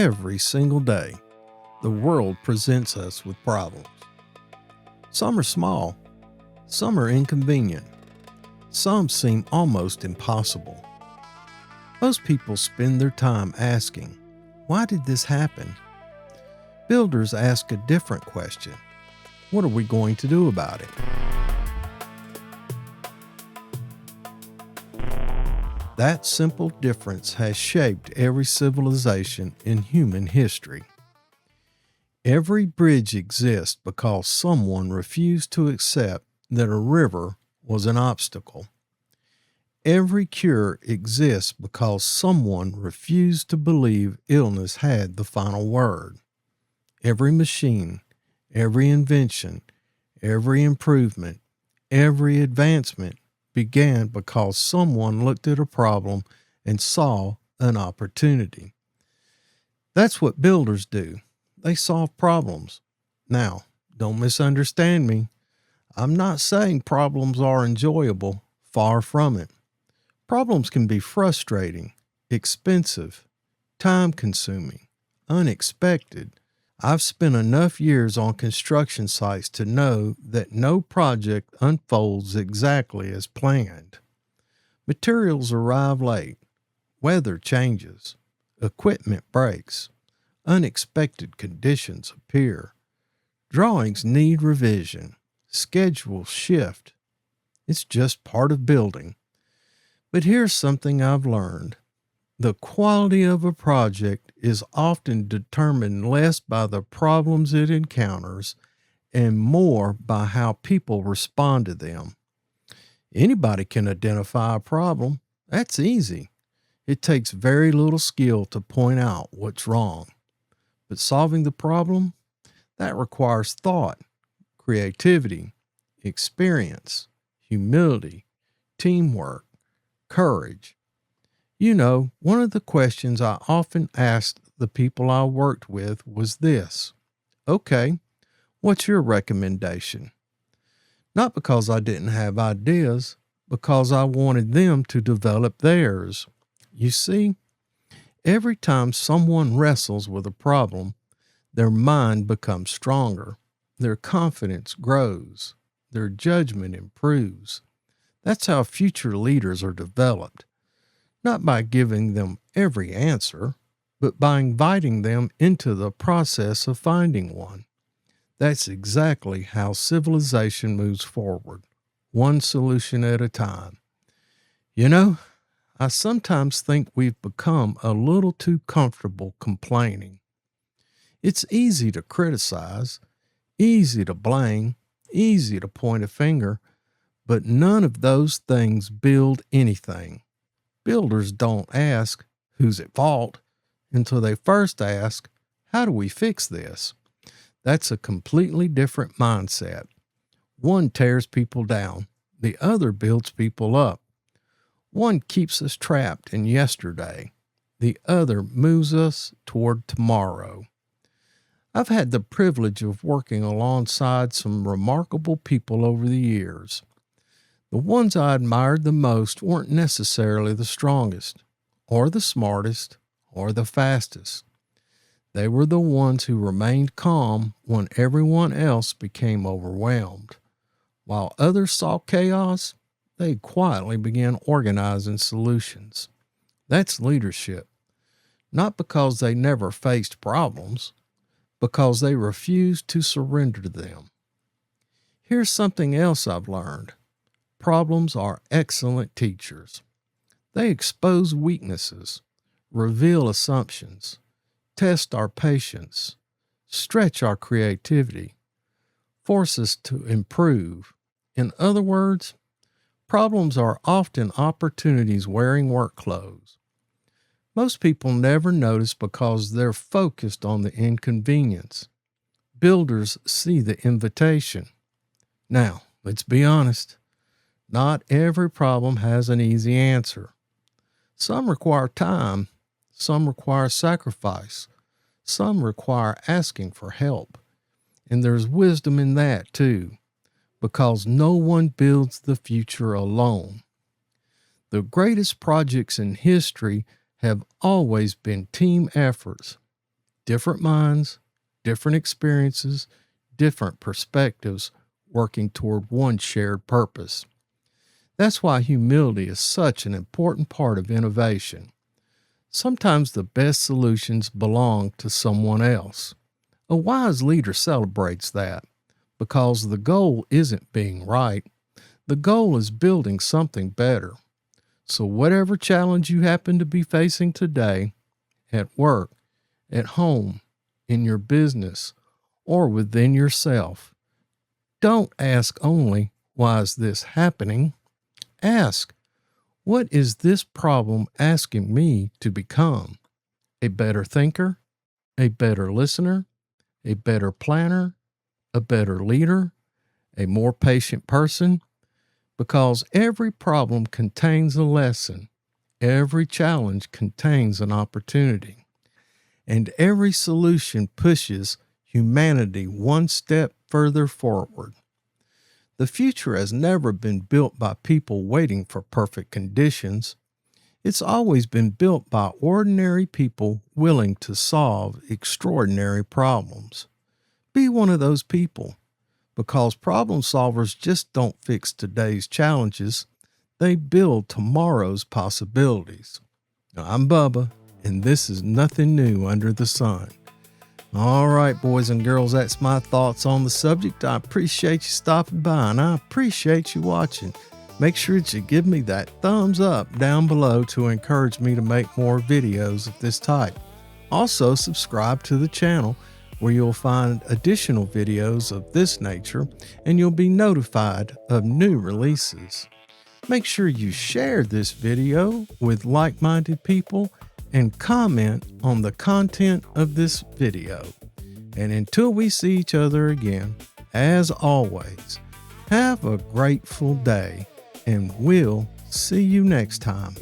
Every single day, the world presents us with problems. Some are small, some are inconvenient, some seem almost impossible. Most people spend their time asking, why did this happen? Builders ask a different question. What are we going to do about it? That simple difference has shaped every civilization in human history. Every bridge exists because someone refused to accept that a river was an obstacle. Every cure exists because someone refused to believe illness had the final word. Every machine, every invention, every improvement, every advancement began because someone looked at a problem and saw an opportunity. That's what builders do. They solve problems. Now, don't misunderstand me. I'm not saying problems are enjoyable. Far from it. Problems can be frustrating, expensive, time-consuming, unexpected. I've spent enough years on construction sites to know that no project unfolds exactly as planned. Materials arrive late, weather changes, equipment breaks, unexpected conditions appear, drawings need revision, schedules shift. It's just part of building. But here's something I've learned. The quality of a project is often determined less by the problems it encounters and more by how people respond to them. Anybody can identify a problem. That's easy. It takes very little skill to point out what's wrong. But solving the problem, that requires thought, creativity, experience, humility, teamwork, courage. You know, one of the questions I often asked the people I worked with was this. Okay, what's your recommendation? Not because I didn't have ideas, because I wanted them to develop theirs. You see, every time someone wrestles with a problem, their mind becomes stronger, their confidence grows, their judgment improves. That's how future leaders are developed. Not by giving them every answer, but by inviting them into the process of finding one. That's exactly how civilization moves forward, one solution at a time. You know, I sometimes think we've become a little too comfortable complaining. It's easy to criticize, easy to blame, easy to point a finger, but none of those things build anything. Builders don't ask, who's at fault, until they first ask, how do we fix this? That's a completely different mindset. One tears people down, the other builds people up. One keeps us trapped in yesterday, the other moves us toward tomorrow. I've had the privilege of working alongside some remarkable people over the years. The ones I admired the most weren't necessarily the strongest, or the smartest, or the fastest. They were the ones who remained calm when everyone else became overwhelmed. While others saw chaos, they quietly began organizing solutions. That's leadership. Not because they never faced problems, because they refused to surrender to them. Here's something else I've learned. Problems are excellent teachers. They expose weaknesses, reveal assumptions, test our patience, stretch our creativity, force us to improve. In other words, problems are often opportunities wearing work clothes. Most people never notice because they're focused on the inconvenience. Builders see the invitation. Now, let's be honest. Not every problem has an easy answer. Some require time, some require sacrifice, some require asking for help. And there's wisdom in that too, because no one builds the future alone. The greatest projects in history have always been team efforts. different minds, different experiences, different perspectives working toward one shared purpose. That's why humility is such an important part of innovation. Sometimes the best solutions belong to someone else. A wise leader celebrates that because the goal isn't being right. The goal is building something better. So whatever challenge you happen to be facing today, at work, at home, in your business, or within yourself, don't ask only, why is this happening? Ask, what is this problem asking me to become? A better thinker, a better listener, a better planner, a better leader, a more patient person? Because every problem contains a lesson, every challenge contains an opportunity, and every solution pushes humanity one step further forward. The future has never been built by people waiting for perfect conditions. It's always been built by ordinary people willing to solve extraordinary problems. Be one of those people, because problem solvers just don't fix today's challenges, they build tomorrow's possibilities. Now, I'm Bubba, and this is nothing new under the sun. All right, boys and girls, that's my thoughts on the subject. I appreciate you stopping by, and I appreciate you watching. Make sure that you give me that thumbs up down below to encourage me to make more videos of this type. Also, subscribe to the channel where you'll find additional videos of this nature, and you'll be notified of new releases. Make sure you share this video with like-minded people and comment on the content of this video. And until we see each other again, as always, have a grateful day, and we'll see you next time.